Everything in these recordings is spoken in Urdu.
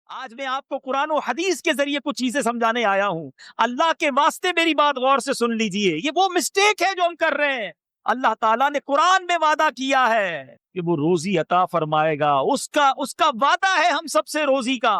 آج میں آپ کو قرآن و حدیث کے ذریعے کچھ چیزیں سمجھانے آیا ہوں. اللہ کے واسطے میری بات غور سے سن لیجئے. یہ وہ مسٹیک ہے جو ہم کر رہے ہیں. اللہ تعالیٰ نے قرآن میں وعدہ کیا ہے کہ وہ روزی عطا فرمائے گا. اس کا وعدہ ہے ہم سب سے روزی کا.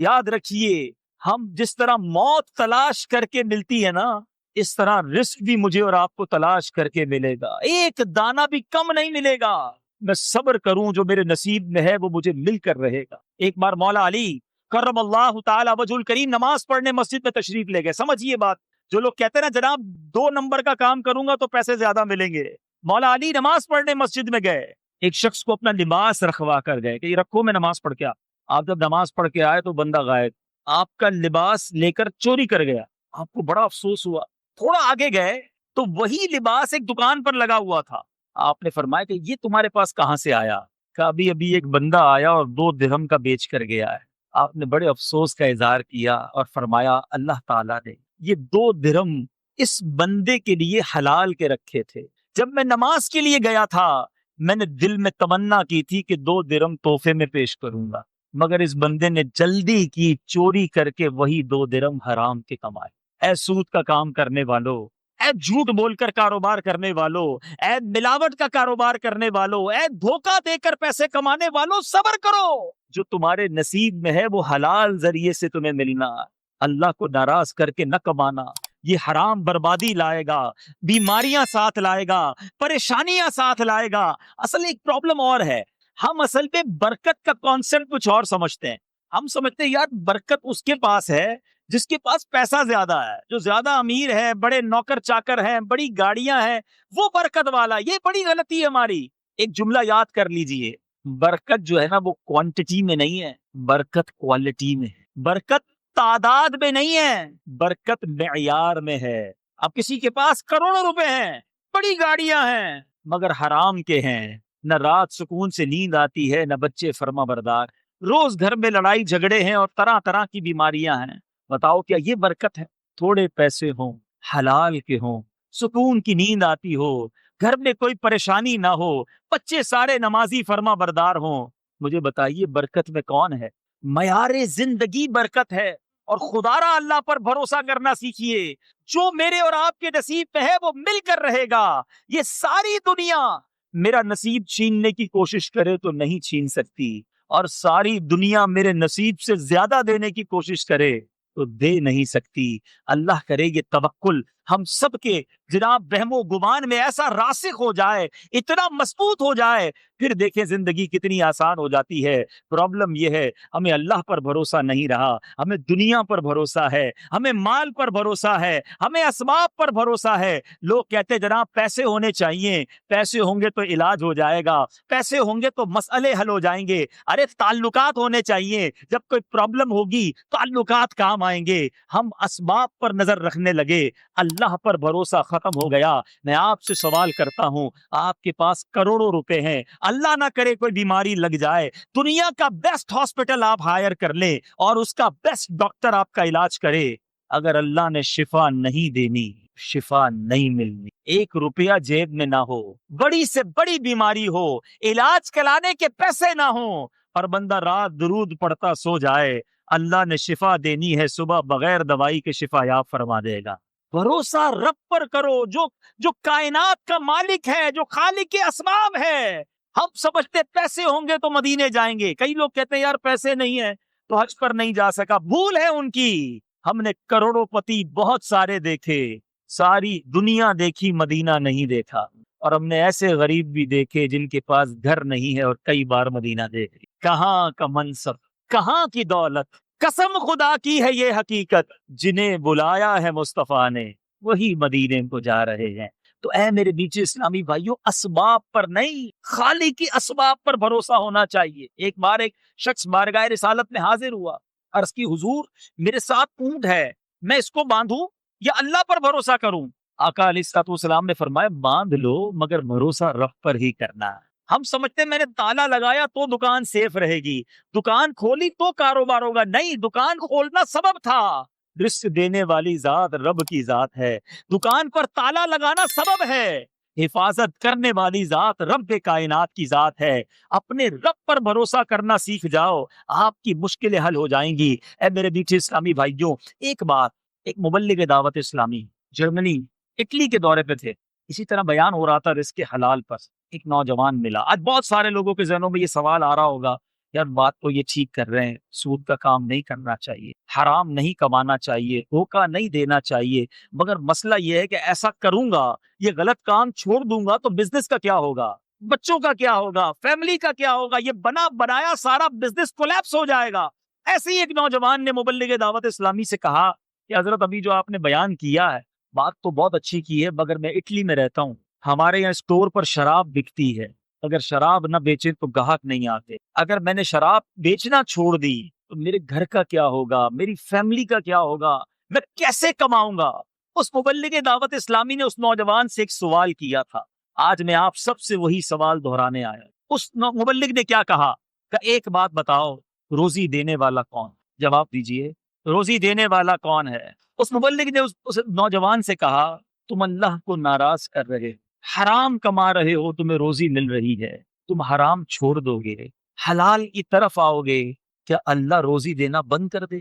یاد رکھیے, ہم جس طرح موت تلاش کر کے ملتی ہے نا, اس طرح رزق بھی مجھے اور آپ کو تلاش کر کے ملے گا. ایک دانہ بھی کم نہیں ملے گا. میں صبر کروں, جو میرے نصیب میں ہے وہ مجھے مل کر رہے گا. ایک بار مولا علی کرم اللہ تعالی وجہ الکریم نماز پڑھنے مسجد میں تشریف لے گئے. سمجھیے بات, جو لوگ کہتے ہیں نا جناب 2 نمبر کا کام کروں گا تو پیسے زیادہ ملیں گے, مولا علی نماز پڑھنے مسجد میں گئے. ایک شخص کو اپنا لباس رکھوا کر گئے کہ یہ رکھو, میں نماز پڑھ کے آ. آپ جب نماز پڑھ کے آئے تو بندہ غائب, آپ کا لباس لے کر چوری کر گیا. آپ کو بڑا افسوس ہوا. تھوڑا آگے گئے تو وہی لباس ایک دکان پر لگا ہوا تھا. آپ نے فرمایا کہ یہ تمہارے پاس کہاں سے آیا؟ کہ ابھی ایک بندہ آیا اور 2 درہم کا بیچ کر گیا ہے. آپ نے بڑے افسوس کا اظہار کیا اور فرمایا اللہ تعالیٰ نے یہ 2 درہم اس بندے کے لیے حلال کے رکھے تھے. جب میں نماز کے لیے گیا تھا میں نے دل میں تمنا کی تھی کہ 2 درہم تحفے میں پیش کروں گا, مگر اس بندے نے جلدی کی, چوری کر کے وہی 2 درہم حرام کے کمائے. اے سود کا کام کرنے والو, اے جھوٹ بول کر کاروبار کرنے والو, اے ملاوٹ کا کاروبار کرنے والو, اے دھوکہ دے کر پیسے کمانے والو, صبر کرو. جو تمہارے نصیب میں ہے وہ حلال ذریعے سے تمہیں ملنا. اللہ کو ناراض کر کے نہ کمانا, یہ حرام بربادی لائے گا, بیماریاں ساتھ لائے گا, پریشانیاں ساتھ لائے گا. اصل ایک پرابلم اور ہے, ہم اصل پہ برکت کا کانسیپٹ کچھ اور سمجھتے ہیں. ہم سمجھتے ہیں یار برکت اس کے پاس ہے جس کے پاس پیسہ زیادہ ہے, جو زیادہ امیر ہے, بڑے نوکر چاکر ہیں, بڑی گاڑیاں ہیں, وہ برکت والا. یہ بڑی غلطی ہے ہماری. ایک جملہ یاد کر لیجئے, برکت جو ہے نا وہ کوانٹٹی میں نہیں ہے, برکت کوالٹی میں ہے. برکت تعداد میں نہیں ہے, برکت معیار میں ہے. اب کسی کے پاس کروڑوں روپے ہیں, بڑی گاڑیاں ہیں, مگر حرام کے ہیں, نہ رات سکون سے نیند آتی ہے, نہ بچے فرما بردار, روز گھر میں لڑائی جھگڑے ہیں اور طرح طرح کی بیماریاں ہیں. بتاؤ کیا یہ برکت ہے؟ تھوڑے پیسے ہوں, حلال کے ہوں, سکون کی نیند آتی ہو, گھر میں کوئی پریشانی نہ ہو, بچے سارے نمازی فرما بردار ہوں. مجھے بتائیے برکت میں کون ہے؟ معیار زندگی برکت ہے. اور خدا را اللہ پر بھروسہ کرنا سیکھیے. جو میرے اور آپ کے نصیب میں ہے وہ مل کر رہے گا. یہ ساری دنیا میرا نصیب چھیننے کی کوشش کرے تو نہیں چھین سکتی, اور ساری دنیا میرے نصیب سے زیادہ دینے کی کوشش کرے تو دے نہیں سکتی. اللہ کرے یہ توکل ہم سب کے جناب وہم و گمان میں ایسا راسخ ہو جائے, اتنا مضبوط ہو جائے, پھر دیکھیں زندگی کتنی آسان ہو جاتی ہے. پرابلم یہ ہے ہمیں اللہ پر بھروسہ نہیں رہا, ہمیں دنیا پر بھروسہ ہے, ہمیں مال پر بھروسہ ہے, ہمیں اسباب پر بھروسہ ہے. لوگ کہتے جناب پیسے ہونے چاہیے, پیسے ہوں گے تو علاج ہو جائے گا, پیسے ہوں گے تو مسئلے حل ہو جائیں گے. ارے تعلقات ہونے چاہیے, جب کوئی پرابلم ہوگی تعلقات کام آئیں گے. ہم اسباب پر نظر رکھنے لگے, اللہ پر بھروسہ ختم ہو گیا. میں آپ سے سوال کرتا ہوں, آپ کے پاس کروڑوں روپے ہیں, اللہ نہ کرے کوئی بیماری لگ جائے, دنیا کا بیسٹ ہاسپٹل آپ ہائر کر لیں اور اس کا بیسٹ ڈاکٹر آپ کا علاج کرے, اگر اللہ نے شفا نہیں دینی, شفا نہیں ملنی, 1 روپیہ جیب میں نہ ہو, بڑی سے بڑی بیماری ہو, علاج کرانے کے پیسے نہ ہوں, اور بندہ رات درود پڑھتا سو جائے, اللہ نے شفا دینی ہے, صبح بغیر دوائی کے شفا یاب فرما دے گا. بھروسہ رب پر کرو, جو کائنات کا مالک ہے, جو خالق اسباب ہے. ہم سمجھتے پیسے ہوں گے تو مدینے جائیں گے. کئی لوگ کہتے ہیں یار پیسے نہیں ہیں تو حج پر نہیں جا سکا. بھول ہے ان کی. ہم نے کروڑوں پتی بہت سارے دیکھے, ساری دنیا دیکھی, مدینہ نہیں دیکھا. اور ہم نے ایسے غریب بھی دیکھے جن کے پاس گھر نہیں ہے اور کئی بار مدینہ دیکھ لی. کہاں کا منصب, کہاں کی دولت, قسم خدا کی ہے یہ حقیقت, جنہیں بلایا ہے مصطفیٰ نے وہی مدینے کو جا رہے ہیں. تو اے میرے نیچے اسلامی بھائیوں, اسباب پر نہیں, خالق کی اسباب پر بھروسہ ہونا چاہیے. ایک بار ایک شخص بارگاہ رسالت میں حاضر ہوا, عرض کی حضور میرے ساتھ اونٹ ہے, میں اس کو باندھوں یا اللہ پر بھروسہ کروں؟ آقا علیہ الصلوۃ والسلام نے فرمایا باندھ لو, مگر بھروسہ رب پر ہی کرنا. ہم سمجھتے میں نے تالا لگایا تو دکان سیف رہے گی, دکان کھولی تو کاروبار ہوگا. نہیں, دکان کھولنا سبب تھا, رزق دینے والی ذات رب کی ذات ہے. دکان پر تالا لگانا سبب ہے. حفاظت کرنے والی ذات رب کائنات کی ذات ہے. اپنے رب پر بھروسہ کرنا سیکھ جاؤ, آپ کی مشکلیں حل ہو جائیں گی. اے میرے میٹھے اسلامی بھائیوں, ایک بات, ایک مبلغ دعوت اسلامی جرمنی اٹلی کے دورے پہ تھے, اسی طرح بیان ہو رہا تھا رزق حلال پر. ایک نوجوان ملا. آج بہت سارے لوگوں کے ذہنوں میں یہ سوال آ رہا ہوگا, یار بات تو یہ ٹھیک کر رہے ہیں, سود کا کام نہیں کرنا چاہیے, حرام نہیں کمانا چاہیے, دھوکہ نہیں دینا چاہیے, مگر مسئلہ یہ ہے کہ ایسا کروں گا, یہ غلط کام چھوڑ دوں گا تو بزنس کا کیا ہوگا, بچوں کا کیا ہوگا, فیملی کا کیا ہوگا, یہ بنا بنایا سارا بزنس کولیپس ہو جائے گا. ایسے ہی ایک نوجوان نے مبلغ دعوت اسلامی سے کہا کہ حضرت ابھی جو آپ نے بیان کیا ہے بات تو بہت اچھی کی ہے, مگر میں اٹلی میں رہتا ہوں, ہمارے یہاں اسٹور پر شراب بکتی ہے, اگر شراب نہ بیچے تو گاہک نہیں آتے, اگر میں نے شراب بیچنا چھوڑ دی تو میرے گھر کا کیا ہوگا, میری فیملی کا کیا ہوگا, میں کیسے کماؤں گا. اس مبلغ دعوت اسلامی نے اس نوجوان سے ایک سوال کیا تھا, آج میں آپ سب سے وہی سوال دہرانے آیا. اس مبلغ نے کیا کہا کہ ایک بات بتاؤ, روزی دینے والا کون, جواب دیجئے, روزی دینے والا کون ہے. اس مبلغ نے اس نوجوان سے کہا, تم اللہ کو ناراض کر رہے, حرام کما رہے ہو, تمہیں روزی مل رہی ہے, تم حرام چھوڑ دو گے, حلال کی طرف آؤ گے, کیا اللہ روزی دینا بند کر دے؟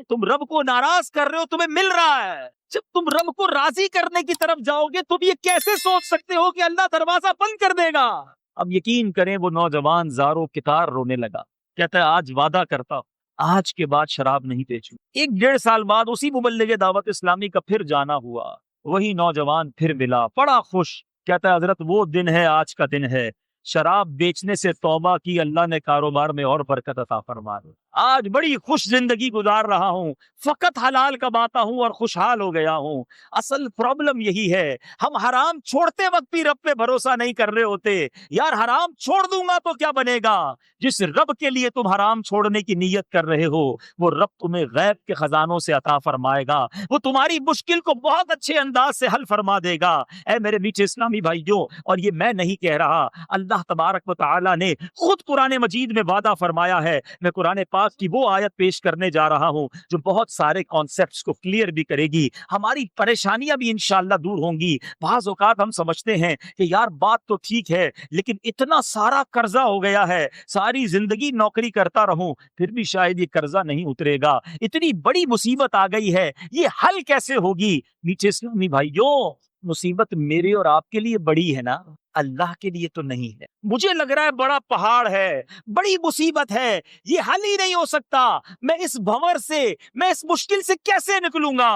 تم رب کو ناراض کر رہے ہو, تمہیں مل رہا ہے, جب تم رب کو راضی کرنے کی طرف جاؤ گے تم یہ کیسے سوچ سکتے ہو کہ اللہ دروازہ بند کر دے گا. اب یقین کریں وہ نوجوان زاروں کتار رونے لگا, کہتا ہے آج وعدہ کرتا ہوں آج کے بعد شراب نہیں بیچوں. 1-1.5 سال بعد اسی مبلغ دعوت اسلامی کا پھر جانا ہوا, وہی نوجوان پھر ملا, بڑا خوش, کہتا ہے حضرت وہ دن ہے, آج کا دن ہے, شراب بیچنے سے توبہ کی, اللہ نے کاروبار میں اور برکت عطا فرما دی, آج بڑی خوش زندگی گزار رہا ہوں, فقط حلال کماتا ہوں اور خوشحال ہو گیا ہوں. اصل پرابلم یہی ہے, ہم حرام چھوڑتے وقت بھی رب پہ بھروسہ نہیں کر رہے ہوتے. یار حرام چھوڑ دوں گا تو کیا بنے گا, جس رب کے لیے تم حرام چھوڑنے کی نیت کر رہے ہو وہ رب تمہیں غیب کے خزانوں سے عطا فرمائے گا, وہ تمہاری مشکل کو بہت اچھے انداز سے حل فرما دے گا. اے میرے میٹھے اسلامی بھائیوں, اور یہ میں نہیں کہہ رہا, اللہ تبارک و تعالی نے خود قرآن مجید میں وعدہ فرمایا ہے. میں قرآن پاک کی وہ آیت پیش کرنے جا رہا ہوں جو بہت سارے کانسیپٹس کو کلیئر بھی کرے گی, ہماری پریشانیاں بھی انشاءاللہ دور ہوں گی. بعض اوقات ہم سمجھتے ہیں کہ یار بات تو ٹھیک ہے لیکن اتنا سارا قرضہ ہو گیا ہے, ساری زندگی نوکری کرتا رہوں پھر بھی شاید یہ قرضہ نہیں اترے گا, اتنی بڑی مصیبت آ گئی ہے, یہ حل کیسے ہوگی؟ میٹھے اسلامی بھائیوں, مصیبت میرے اور آپ کے لیے بڑی ہے نا, اللہ کے لیے تو نہیں ہے. مجھے لگ رہا ہے بڑا پہاڑ ہے, بڑی مصیبت ہے, یہ حل ہی نہیں ہو سکتا, میں اس بھنور سے, میں اس مشکل سے کیسے نکلوں گا؟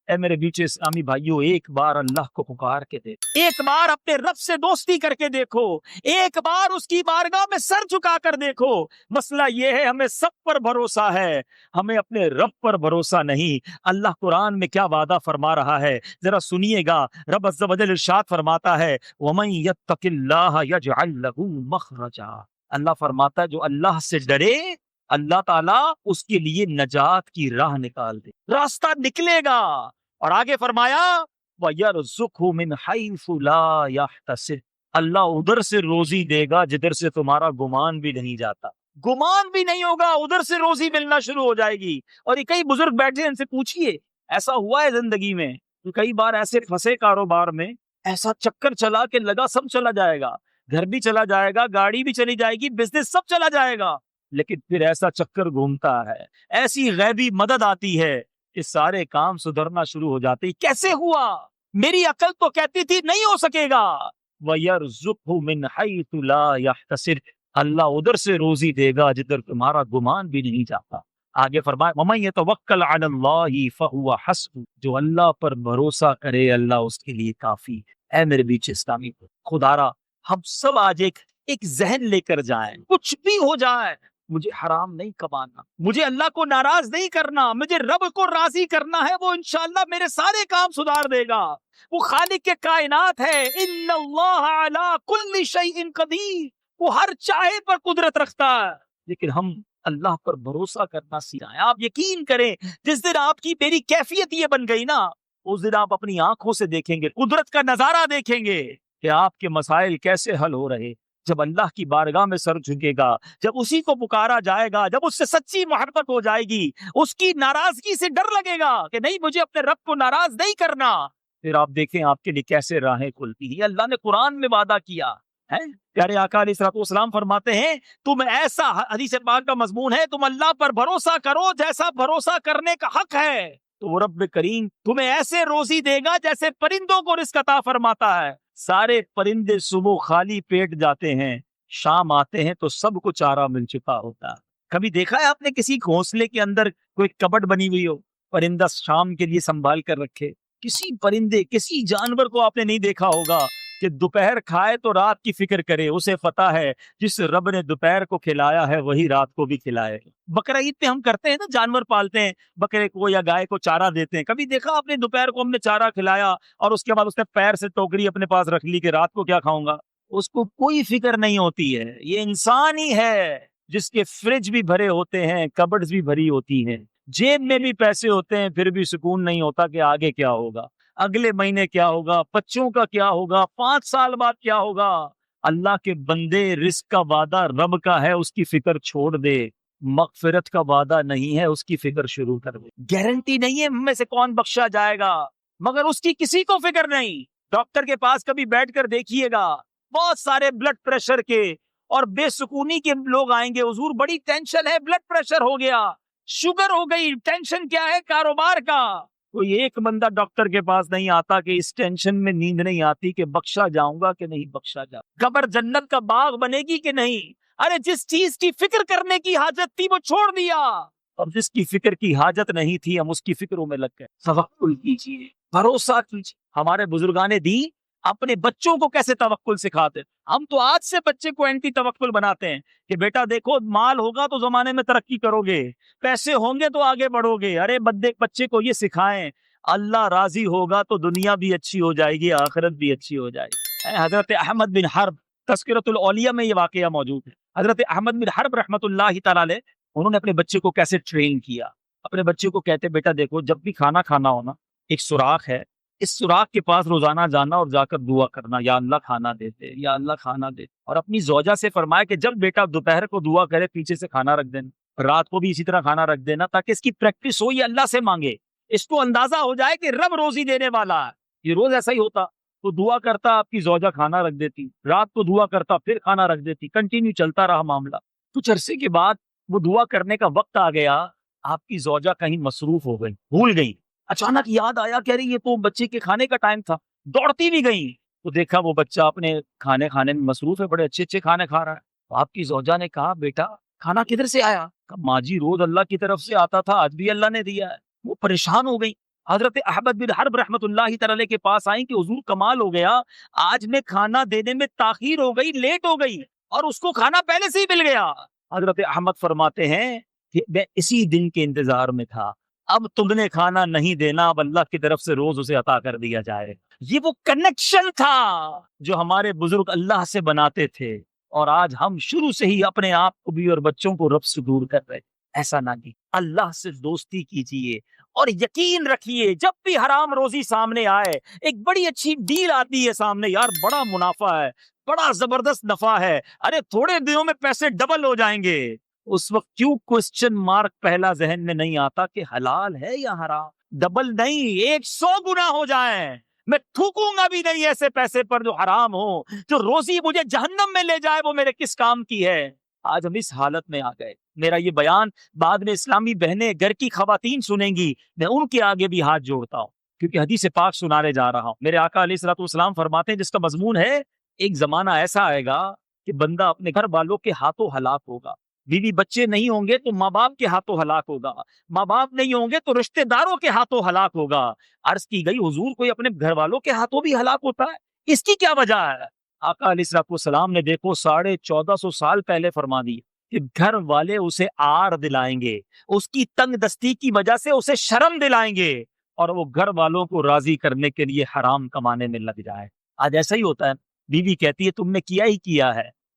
اے میرے بیچے اسلامی بھائیوں, ایک بار اللہ کو پکار کے دیکھو, ایک بار اپنے رب سے دوستی کر کے دیکھو, ایک بار اس کی بارگاہ میں سر جھکا کر دیکھو. مسئلہ یہ ہے ہمیں سب پر بھروسہ ہے, ہمیں اپنے رب پر بھروسہ نہیں. اللہ قرآن میں کیا وعدہ فرما رہا ہے ذرا سنیے گا. رب عز و جل ارشاد فرماتا ہے, وَمَن يَتَّقِ اللَّهَ يَجْعَل لَّهُ مَخْرَجًا, اللہ فرماتا ہے جو اللہ سے ڈرے اللہ تعالیٰ اس کے لیے نجات کی راہ نکال دے, راستہ نکلے گا. اور آگے فرمایا وَيَرْزُقْهُ مِنْ حَيْثُ لَا يَحْتَسِبُ, اللہ ادھر سے روزی دے گا جدھر سے تمہارا گمان بھی نہیں جاتا, گمان بھی نہیں ہوگا, ادھر سے روزی ملنا شروع ہو جائے گی. اور یہ کئی بزرگ بیٹھے ان سے پوچھئے, ایسا ہوا ہے زندگی میں کئی بار ایسے پھنسے کاروبار میں, ایسا چکر چلا کہ لگا سب چلا جائے گا, گھر بھی چلا جائے گا, گاڑی بھی چلی جائے گی, بزنس سب چلا جائے گا, لیکن پھر ایسا چکر گھومتا ہے, ایسی غیبی مدد آتی ہے کہ سارے کام سدھرنا شروع ہو جاتے. کیسے ہوا؟ میری عقل تو کہتی تھی نہیں ہو سکے گا. وَيَرْزُقْهُ مِنْ حَيْثُ لَا يَحْتَسِبُ, اللہ ادھر سے روزی دے گا جدھر تمہارا گمان بھی نہیں جاتا. آگے فرمائے وَمَن يَتَوَكَّلْ عَلَى اللَّهِ فَهُوَ حَسْبُهُ, جو اللہ پر بھروسہ کرے اللہ اس کے لیے کافی. اے میرے بیچ اسلامی خدارا, ہم سب آج ایک ذہن لے کر جائیں, کچھ بھی ہو جائے مجھے حرام نہیں کمانا, مجھے اللہ کو ناراض نہیں کرنا, مجھے رب کو راضی کرنا ہے, وہ انشاءاللہ میرے سارے کام سدھار دے گا. وہ خالق کے کائنات ہے, ان اللہ علی کل شیء قدیر, وہ ہر چاہے پر قدرت رکھتا ہے. لیکن ہم اللہ پر بھروسہ کرنا سیکھیں. آپ یقین کریں جس دن آپ کی میری کیفیت یہ بن گئی نا, اس دن آپ اپنی آنکھوں سے دیکھیں گے, قدرت کا نظارہ دیکھیں گے کہ آپ کے مسائل کیسے حل ہو رہے. جب اللہ کی بارگاہ میں سر جھکے گا, جب اسی کو پکارا جائے گا, جب اس سے سچی محبت ہو جائے گی, اس کی ناراضگی سے ڈر لگے گا کہ نہیں مجھے اپنے رب کو ناراض نہیں کرنا, پھر آپ دیکھیں آپ کے لیے کیسے راہیں کھلتی ہیں. اللہ نے قرآن میں وعدہ کیا ہے. پیارے آقا علیہ الصلوۃ والسلام فرماتے ہیں تم ایسا، حدیث پاک کا مضمون ہے، تم اللہ پر بھروسہ کرو جیسا بھروسہ کرنے کا حق ہے، تو وہ رب کریم تمہیں ایسے روزی دے گا جیسے پرندوں کو رزق عطا فرماتا ہے. سارے پرندے صبح خالی پیٹ جاتے ہیں، شام آتے ہیں تو سب کو چارہ مل چکا ہوتا ہے. کبھی دیکھا ہے آپ نے کسی گھونسلے کے اندر کوئی کبٹ بنی ہوئی ہو، پرندہ شام کے لیے سنبھال کر رکھے؟ کسی پرندے، کسی جانور کو آپ نے نہیں دیکھا ہوگا کہ دوپہر کھائے تو رات کی فکر کرے. اسے پتا ہے جس رب نے دوپہر کو کھلایا ہے وہی رات کو بھی کھلائے. بقرعید پہ ہم کرتے ہیں نا، جانور پالتے ہیں، بکرے کو یا گائے کو چارہ دیتے ہیں. کبھی دیکھا آپ نے دوپہر کو ہم نے چارہ کھلایا اور اس کے بعد اس نے پیر سے ٹوکری اپنے پاس رکھ لی کہ رات کو کیا کھاؤں گا؟ اس کو کوئی فکر نہیں ہوتی ہے. یہ انسان ہی ہے جس کے فریج بھی بھرے ہوتے ہیں، کبڈز بھی بھری ہوتی ہیں، جیب میں بھی پیسے ہوتے ہیں، پھر بھی سکون نہیں ہوتا کہ آگے کیا ہوگا، اگلے مہینے کیا ہوگا، بچوں کا کیا ہوگا، 5 سال بعد کیا ہوگا. اللہ کے بندے، رزق کا وعدہ رب کا ہے، اس کی فکر چھوڑ دے. مغفرت کا وعدہ نہیں ہے، اس کی فکر شروع کر دے. گارنٹی نہیں ہے ہم میں سے کون بخشا جائے گا، مگر اس کی کسی کو فکر نہیں. ڈاکٹر کے پاس کبھی بیٹھ کر دیکھیے گا، بہت سارے بلڈ پریشر کے اور بے سکونی کے لوگ آئیں گے، حضور بڑی ٹینشن ہے، بلڈ پریشر ہو گیا، شوگر ہو گئی، ٹینشن کیا ہے؟ کاروبار کا. کوئی ایک بندہ ڈاکٹر کے پاس نہیں آتا کہ اس ٹینشن میں نیند نہیں آتی کہ بخشا جاؤں گا کہ نہیں بخشا جاؤں، قبر جنت کا باغ بنے گی کہ نہیں. ارے جس چیز کی فکر کرنے کی حاجت تھی وہ چھوڑ دیا، اور جس کی فکر کی حاجت نہیں تھی ہم اس کی فکروں میں لگ گئے. توکل کیجیے، بھروسہ کیجیے. ہمارے بزرگان دین اپنے بچوں کو کیسے توکل سکھاتے. ہم تو آج سے بچے کو اینٹی توکل بناتے ہیں کہ بیٹا دیکھو مال ہوگا تو زمانے میں ترقی کرو گے، پیسے ہوں گے تو آگے بڑھو گے. ارے بچے کو یہ سکھائیں اللہ راضی ہوگا تو دنیا بھی اچھی ہو جائے گی، آخرت بھی اچھی ہو جائے گی. حضرت احمد بن حرب، تذکرۃ الاولیاء میں یہ واقعہ موجود ہے. حضرت احمد بن حرب رحمۃ اللہ تعالی علیہ، انہوں نے اپنے بچے کو کیسے ٹرین کیا. اپنے بچے کو کہتے بیٹا دیکھو جب بھی کھانا کھانا ہونا، ایک سوراخ ہے، اس سوراخ کے پاس روزانہ جانا اور جا کر دعا کرنا، یا اللہ کھانا دیتے، یا اللہ کھانا دیتے. اور اپنی زوجہ سے فرمایا کہ جب بیٹا دوپہر کو دعا کرے پیچھے سے کھانا رکھ دینا، رات کو بھی اسی طرح کھانا رکھ دینا، تاکہ اس کی پریکٹس ہو، یہ اللہ سے مانگے، اس کو اندازہ ہو جائے کہ رب روزی دینے والا ہے. یہ روز ایسا ہی ہوتا، تو دعا کرتا، آپ کی زوجہ کھانا رکھ دیتی، رات کو دعا کرتا پھر کھانا رکھ دیتی، کنٹینیو چلتا رہا معاملہ. کچھ عرصے کے بعد وہ دعا کرنے کا وقت آ گیا، آپ کی زوجہ کہیں مصروف ہو گئی، بھول گئی. اچانک یاد آیا کہ ارے یہ تو بچے کے کھانے کا ٹائم تھا، دوڑتی بھی گئی تو دیکھا وہ بچہ اپنے کھانے میں مصروف ہے، بڑے اچھے اچھے کھانے کھا رہا ہے. تو آپ کی زوجہ نے کہا بیٹا کھانا کدھر سے آیا؟ کہا ماں جی روز اللہ کی طرف سے آتا تھا، آج بھی اللہ نے دیا ہے. وہ پریشان ہو گئی. حضرت احمد بن حرب رحمۃ اللہ تعالی کے پاس آئیں کہ حضور کمال ہو گیا، آج میں کھانا دینے میں تاخیر ہو گئی، لیٹ ہو گئی، اور اس کو کھانا پہلے سے ہی مل گیا. حضرت احمد فرماتے ہیں کہ میں اسی دن کے انتظار میں تھا، اب تم نے کھانا نہیں دینا، اب اللہ کی طرف سے روز اسے عطا کر دیا جائے. یہ وہ کنیکشن تھا جو ہمارے بزرگ اللہ سے بناتے تھے، اور آج ہم شروع سے ہی اپنے آپ کو بھی اور بچوں کو رب سے دور کر رہے. ایسا نہ کی، اللہ سے دوستی کیجیے اور یقین رکھیے جب بھی حرام روزی سامنے آئے، ایک بڑی اچھی ڈیل آتی ہے سامنے، یار بڑا منافع ہے، بڑا زبردست نفع ہے، ارے تھوڑے دنوں میں پیسے ڈبل ہو جائیں گے، اس وقت کیوں کوسچن مارک پہلا ذہن میں نہیں آتا کہ حلال ہے یا حرام؟ ڈبل نہیں، 100 گنا ہو جائیں، میں تھوکوں گا بھی نہیں ایسے پیسے پر جو حرام ہو، جو روزی مجھے جہنم میں لے جائے وہ میرے کس کام کی ہے؟ آج ہم اس حالت میں آ گئے. میرا یہ بیان بعد میں اسلامی بہنیں، گھر کی خواتین سنیں گی، میں ان کے آگے بھی ہاتھ جوڑتا ہوں کیونکہ حدیث پاک سنانے جا رہا ہوں. میرے آقا علیہ الصلوۃ والسلام فرماتے ہیں جس کا مضمون ہے ایک زمانہ ایسا آئے گا کہ بندہ اپنے گھر والوں کے ہاتھوں ہلاک ہوگا. بیوی بچے نہیں ہوں گے تو ماں باپ کے ہاتھوں ہلاک ہوگا، ماں باپ نہیں ہوں گے تو رشتہ داروں کے ہاتھوں ہلاک ہوگا. عرض کی گئی حضور کوئی اپنے گھر والوں کے ہاتھوں بھی ہلاک ہوتا ہے، اس کی کیا وجہ ہے؟ آقا علیہ الصلوۃ والسلام نے دیکھو 1450 سال پہلے فرما دی کہ گھر والے اسے آر دلائیں گے، اس کی تنگ دستی کی وجہ سے اسے شرم دلائیں گے، اور وہ گھر والوں کو راضی کرنے کے لیے حرام کمانے میں لگ جائے. آج ایسا ہی ہوتا ہے، بیوی کہتی ہے تم نے کیا ہی کیا ہے،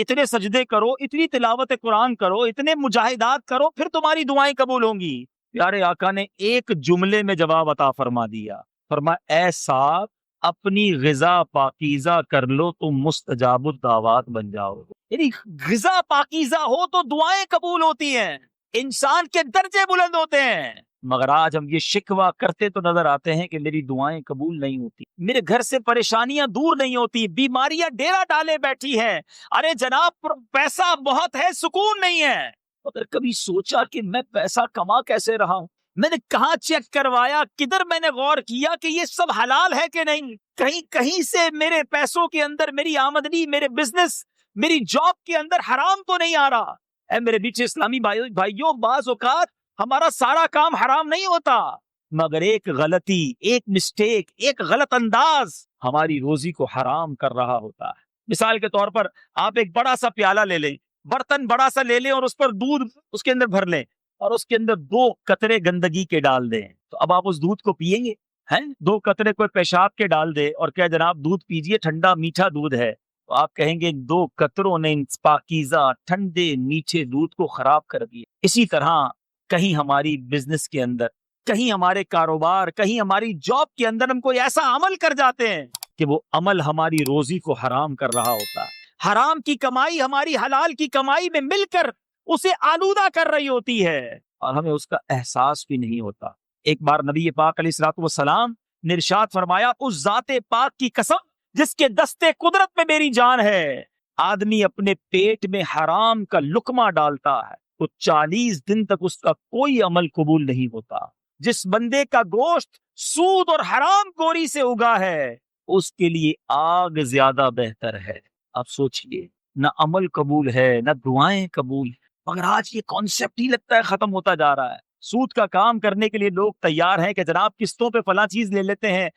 اتنے سجدے کرو، اتنی تلاوت قرآن کرو، اتنے مجاہدات کرو، پھر تمہاری دعائیں قبول ہوں گی۔ پیارے آقا نے ایک جملے میں جواب عطا فرما دیا، فرمایا اے صاحب اپنی غذا پاکیزہ کر لو تم مستجاب الدعوات بن جاؤ گے۔ یعنی غذا پاکیزہ ہو تو دعائیں قبول ہوتی ہیں، انسان کے درجے بلند ہوتے ہیں۔ مگر آج ہم یہ شکوہ کرتے تو نظر آتے ہیں کہ میری دعائیں قبول نہیں ہوتی، میرے گھر سے پریشانیاں دور نہیں ہوتی، بیماریاں ڈیرا ڈالے بیٹھی ہیں، ارے جناب پیسہ بہت ہے سکون نہیں ہے۔ اگر کبھی سوچا کہ میں پیسہ کما کیسے رہا ہوں، میں نے کہاں چیک کروایا، کدھر میں نے غور کیا کہ یہ سب حلال ہے کہ نہیں، کہیں سے میرے پیسوں کے اندر، میری آمدنی، میرے بزنس، میری جاب کے اندر حرام تو نہیں آ رہا۔ اے میرے بیچ اسلامی بھائیوں، بعض اوقات ہمارا سارا کام حرام نہیں ہوتا، مگر ایک غلطی، ایک مسٹیک، ایک غلط انداز ہماری روزی کو حرام کر رہا ہوتا ہے۔ مثال کے طور پر آپ ایک بڑا سا پیالہ لے لیں، برتن بڑا سا لے لیں اور اس پر دودھ اس کے اندر بھر لیں اور اس کے اندر 2 قطرے گندگی کے ڈال دیں، تو اب آپ اس دودھ کو پیئیں گے؟ ہیں 2 قطرے کوئی پیشاب کے ڈال دے اور کہے جناب دودھ پیجئے، ٹھنڈا میٹھا دودھ ہے، تو آپ کہیں گے 2 قطروں نے پاکیزہ ٹھنڈے میٹھے دودھ کو خراب کر دیا۔ اسی طرح کہیں ہماری بزنس کے اندر، کہیں ہمارے کاروبار، کہیں ہماری جاب کے اندر ہم کوئی ایسا عمل کر جاتے ہیں کہ وہ عمل ہماری روزی کو حرام کر رہا ہوتا ہے، حرام کی کمائی ہماری حلال کی کمائی میں مل کر اسے آلودہ کر رہی ہوتی ہے اور ہمیں اس کا احساس بھی نہیں ہوتا۔ ایک بار نبی پاک علیہ الصلوۃ والسلام نے ارشاد فرمایا، اس ذات پاک کی قسم جس کے دستے قدرت میں میری جان ہے، آدمی اپنے پیٹ میں حرام کا لقمہ ڈالتا ہے تو 40 دن تک اس کا کوئی عمل قبول نہیں ہوتا۔ جس بندے کا گوشت سود اور حرام خوری سے اگا ہے اس کے لیے آگ زیادہ بہتر ہے۔ اب سوچئے، نہ عمل قبول ہے نہ دعائیں قبول ہیں، مگر آج یہ کانسیپٹ ہی لگتا ہے ختم ہوتا جا رہا ہے۔ سود کا کام کرنے کے لیے لوگ تیار ہیں کہ جناب قسطوں پہ فلاں چیز لے لیتے ہیں،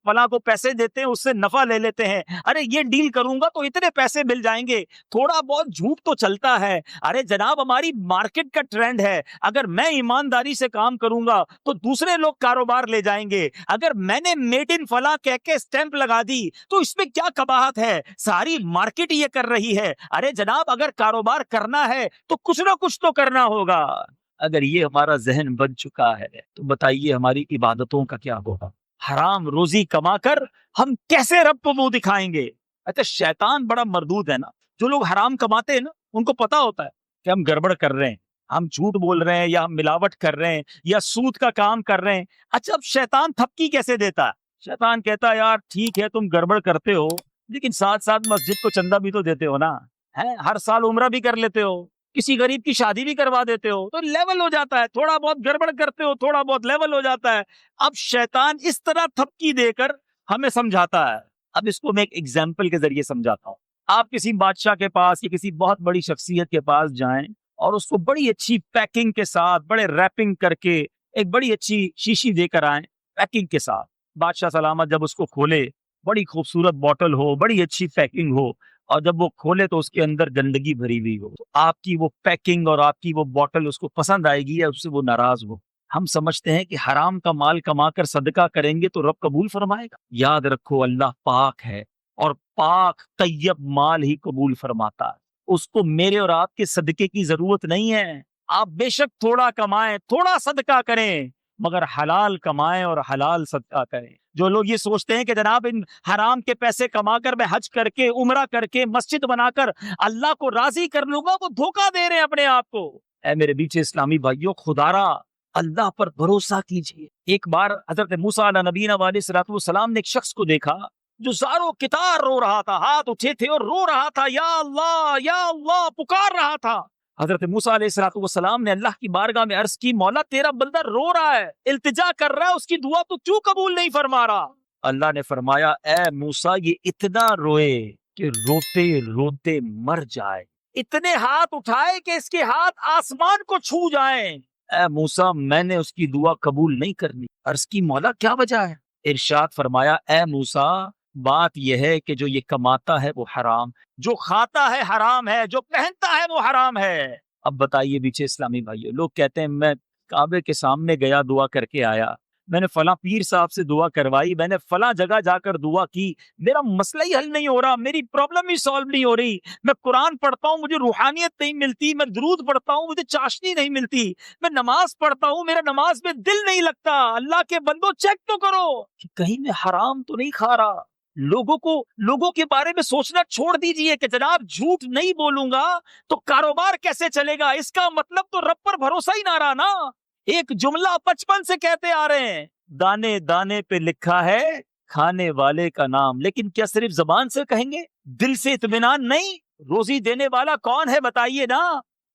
فلاں کو پیسے دیتے ہیں، اس سے نفع لے لیتے ہیں، ارے یہ ڈیل کروں گا تو اتنے پیسے مل جائیں گے، تھوڑا بہت جھوٹ تو چلتا ہے۔ ارے جناب ہماری مارکیٹ کا ٹرینڈ ہے، اگر میں ایمانداری سے کام کروں گا تو دوسرے لوگ کاروبار لے جائیں گے، اگر میں نے میڈ ان فلاں کہہ کے اسٹیمپ لگا دی تو اس میں کیا قباحت ہے، ساری مارکیٹ یہ کر رہی ہے۔ ارے جناب اگر کاروبار کرنا ہے تو کچھ نہ کچھ تو کرنا ہوگا۔ اگر یہ ہمارا ذہن بن چکا ہے تو بتائیے ہماری عبادتوں کا کیا ہوگا؟ حرام روزی کما کر ہم کیسے رب کو منہ دکھائیں گے؟ اچھا شیطان بڑا مردود ہے نا، جو لوگ حرام کماتے ہیں نا ان کو پتا ہوتا ہے کہ ہم گڑبڑ کر رہے ہیں، ہم جھوٹ بول رہے ہیں یا ہم ملاوٹ کر رہے ہیں یا سود کا کام کر رہے ہیں۔ اچھا اب شیطان تھپکی کیسے دیتا ہے؟ شیطان کہتا ہے یار ٹھیک ہے تم گڑبڑ کرتے ہو لیکن ساتھ ساتھ مسجد کو چندہ بھی تو دیتے ہو نا، ہے ہر سال عمرہ بھی کر لیتے ہو، کسی غریب کی شادی بھی کروا دیتے ہو، تو لیول ہو جاتا ہے، تھوڑا بہت گڑبڑ کرتے ہو تھوڑا بہت لیول ہو جاتا ہے۔ اب شیطان اس طرح تھپکی دے کر ہمیں سمجھاتا ہے۔ اب اس کو میں ایک ایگزامپل کے ذریعے سمجھاتا ہوں۔ آپ کسی بادشاہ کے پاس یا کسی بہت بڑی شخصیت کے پاس جائیں اور اس کو بڑی اچھی پیکنگ کے ساتھ، بڑے ریپنگ کر کے ایک بڑی اچھی شیشی دے کر آئیں پیکنگ کے ساتھ، بادشاہ سلامت جب اس کو کھولے بڑی خوبصورت بوٹل ہو، بڑی اچھی پیکنگ ہو، اور جب وہ کھولے تو اس کے اندر گندگی بھری ہوئی ہو، تو آپ کی وہ پیکنگ اور آپ کی وہ بوٹل اس کو پسند آئے گی یا اس سے وہ ناراض ہو؟ ہم سمجھتے ہیں کہ حرام کا مال کما کر صدقہ کریں گے تو رب قبول فرمائے گا۔ یاد رکھو اللہ پاک ہے اور پاک طیب مال ہی قبول فرماتا ہے، اس کو میرے اور آپ کے صدقے کی ضرورت نہیں ہے۔ آپ بے شک تھوڑا کمائیں، تھوڑا صدقہ کریں، مگر حلال کمائیں اور حلال صدقہ کریں۔ جو لوگ یہ سوچتے ہیں کہ جناب ان حرام کے پیسے کما کر میں حج کر کے، عمرہ کر کے، مسجد بنا کر اللہ کو راضی کر لوں گا، وہ دھوکہ دے رہے ہیں اپنے آپ کو۔ اے میرے بیچے اسلامی بھائیوں، خدارا اللہ پر بھروسہ کیجیے۔ ایک بار حضرت موسیٰ علیہ نبینا علیہ السلام نے ایک شخص کو دیکھا جو زاروں کتار رو رہا تھا، ہاتھ اٹھے تھے اور رو رہا تھا، یا اللہ پکار رہا تھا۔ حضرت موسیٰ علیہ السلام نے اللہ کی بارگاہ میں عرض کی، مولا تیرا بندہ رو رہا ہے، التجا کر رہا ہے، اس کی دعا تو کیوں قبول نہیں فرما رہا؟ اللہ نے فرمایا، اے موسیٰ یہ اتنا روئے کہ روتے روتے مر جائے، اتنے ہاتھ اٹھائے کہ اس کے ہاتھ آسمان کو چھو جائیں۔ اے موسیٰ میں نے اس کی دعا قبول نہیں کرنی۔ عرض کی مولا کیا وجہ ہے؟ ارشاد فرمایا، اے موسیٰ بات یہ ہے کہ جو یہ کماتا ہے وہ حرام، جو کھاتا ہے حرام ہے، جو پہنتا ہے وہ حرام ہے۔ اب بتائیے بیچے اسلامی بھائیو، لوگ کہتے ہیں میں کعبے کے سامنے گیا دعا کر کے آیا، میں نے فلاں پیر صاحب سے دعا کروائی, میں نے فلاں جگہ جا کر دعا کی, میرا مسئلہ ہی حل نہیں ہو رہا, میری پرابلم ہی سالو نہیں ہو رہی, میں قرآن پڑھتا ہوں مجھے روحانیت نہیں ملتی, میں درود پڑھتا ہوں مجھے چاشنی نہیں ملتی, میں نماز پڑھتا ہوں میرا نماز میں دل نہیں لگتا, اللہ کے بندو چیک تو کرو کہ کہیں میں حرام تو نہیں کھا رہا. لوگوں کے بارے میں سوچنا چھوڑ دیجئے کہ جناب جھوٹ نہیں بولوں گا تو کاروبار کیسے چلے گا, اس کا مطلب تو رب پر بھروسہ ہی نہ رہا نا. ایک جملہ 55 سے کہتے آ رہے ہیں, دانے دانے پہ لکھا ہے کھانے والے کا نام, لیکن کیا صرف زبان سے کہیں گے, دل سے اطمینان نہیں؟ روزی دینے والا کون ہے بتائیے نا,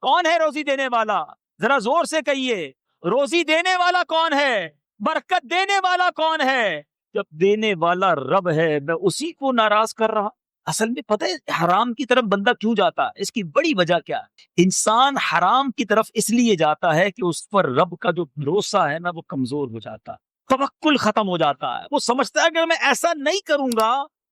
کون ہے روزی دینے والا؟ ذرا زور سے کہیے, روزی دینے والا کون ہے؟ برکت دینے والا کون ہے؟ جب دینے والا رب ہے, میں اسی کو ناراض کر رہا. اصل میں پتہ ہے حرام کی طرف بندہ کیوں جاتا ہے؟ اس کی بڑی وجہ کیا ہے؟ انسان حرام کی طرف اس لیے جاتا ہے کہ اس پر رب کا جو بھروسہ ہے نا وہ کمزور ہو جاتا ہے, توکل ختم ہو جاتا ہے. وہ سمجھتا ہے کہ اگر میں ایسا نہیں کروں گا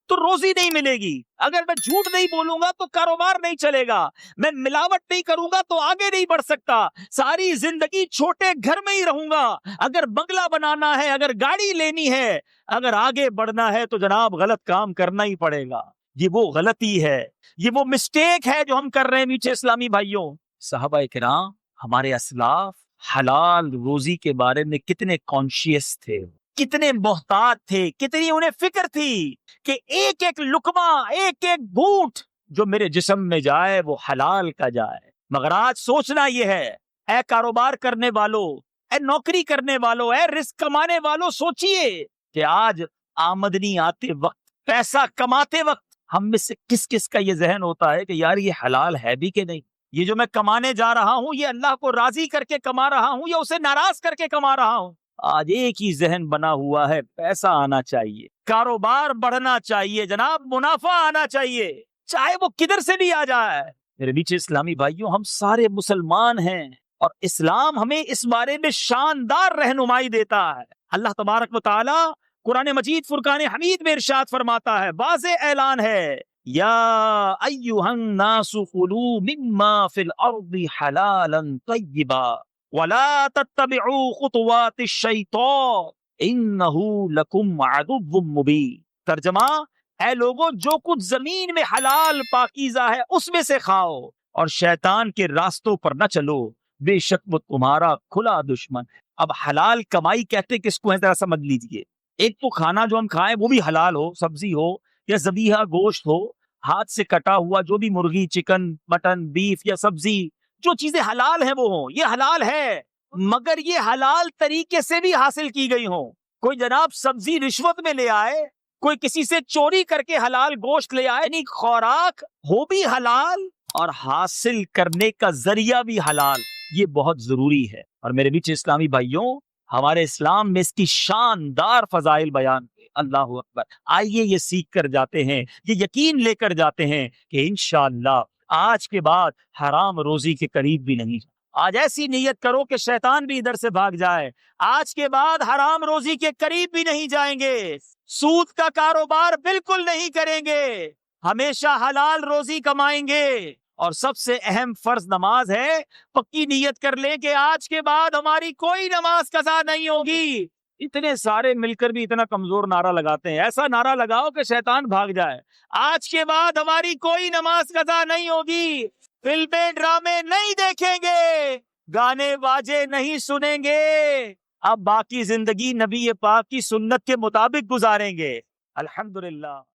تو روزی نہیں ملے گی, اگر میں جھوٹ نہیں بولوں گا تو کاروبار نہیں چلے گا, میں ملاوٹ نہیں کروں گا تو آگے نہیں بڑھ سکتا, ساری زندگی چھوٹے گھر میں ہی رہوں گا, اگر بنگلہ بنانا ہے, اگر گاڑی لینی ہے, اگر آگے بڑھنا ہے تو جناب غلط کام کرنا ہی پڑے گا. یہ وہ غلطی ہے, یہ وہ مسٹیک ہے جو ہم کر رہے ہیں میٹھے اسلامی بھائیوں. صحابہ کرام, ہمارے اسلاف حلال روزی کے بارے میں کتنے کانشیس تھے, کتنے محتاط تھے, کتنی انہیں فکر تھی کہ ایک ایک لقمہ, ایک ایک گھونٹ جو میرے جسم میں جائے وہ حلال کا جائے. مگر آج سوچنا یہ ہے, اے کاروبار کرنے والوں, اے نوکری کرنے والوں, اے رزق کمانے والوں, سوچئے کہ آج آمدنی آتے وقت, پیسہ کماتے وقت ہم میں سے کس کس کا یہ ذہن ہوتا ہے کہ یار یہ حلال ہے بھی کہ نہیں, یہ جو میں کمانے جا رہا ہوں یہ اللہ کو راضی کر کے کما رہا ہوں یا اسے ناراض کر کے کما رہا ہوں. آج ایک ہی ذہن بنا ہوا ہے, پیسہ آنا چاہیے, کاروبار بڑھنا چاہیے, جناب منافع آنا چاہیے, چاہے وہ کدھر سے بھی آ جائے. میرے میٹھے اسلامی بھائیوں, ہم سارے مسلمان ہیں اور اسلام ہمیں اس بارے میں شاندار رہنمائی دیتا ہے. اللہ تبارک و تعالی قرآن مجید فرقان حمید میں ارشاد فرماتا ہے, واضح اعلان ہے, یا ایھا الناس کلوا مما فی الارض حلالا طیبا ولا تتبعوا خطوات الشیطان انہ لکم عدو مبین. ترجمہ, اے لوگوں جو کچھ زمین میں حلال پاکیزہ ہے اس میں سے کھاؤ اور شیطان کے راستوں پر نہ چلو, بے شک وہ تمہارا کھلا دشمن. اب حلال کمائی کہتے کس کو ہے ذرا سمجھ لیجئے. ایک تو کھانا جو ہم کھائیں وہ بھی حلال ہو, سبزی ہو یا ذبیحہ گوشت ہو, ہاتھ سے کٹا ہوا جو بھی مرغی, چکن, مٹن, بیف یا سبزی, جو چیزیں حلال ہیں وہ ہوں, یہ حلال ہے, مگر یہ حلال طریقے سے بھی حاصل کی گئی ہوں. کوئی جناب سبزی رشوت میں لے آئے, کوئی کسی سے چوری کر کے حلال گوشت لے آئے, یعنی خوراک ہو بھی حلال اور حاصل کرنے کا ذریعہ بھی حلال, یہ بہت ضروری ہے. اور میرے میٹھے اسلامی بھائیوں, ہمارے اسلام میں اس کی شاندار فضائل بیان ہے. اللہ اکبر. آئیے یہ سیکھ کر جاتے ہیں, یہ یقین لے کر جاتے ہیں کہ انشاءاللہ آج کے بعد حرام روزی کے قریب بھی نہیں. آج ایسی نیت کرو کہ شیطان بھی ادھر سے بھاگ جائے. آج کے بعد حرام روزی کے قریب بھی نہیں جائیں گے, سود کا کاروبار بالکل نہیں کریں گے, ہمیشہ حلال روزی کمائیں گے. اور سب سے اہم فرض نماز ہے. پکی نیت کر لیں کہ آج کے بعد ہماری کوئی نماز قضا نہیں ہوگی. اتنے سارے مل کر بھی اتنا کمزور نعرہ لگاتے ہیں, ایسا نعرہ لگاؤ کہ شیطان بھاگ جائے. آج کے بعد ہماری کوئی نماز قضا نہیں ہوگی, فلمیں ڈرامے نہیں دیکھیں گے, گانے باجے نہیں سنیں گے, اب باقی زندگی نبی پاک کی سنت کے مطابق گزاریں گے. الحمدللہ.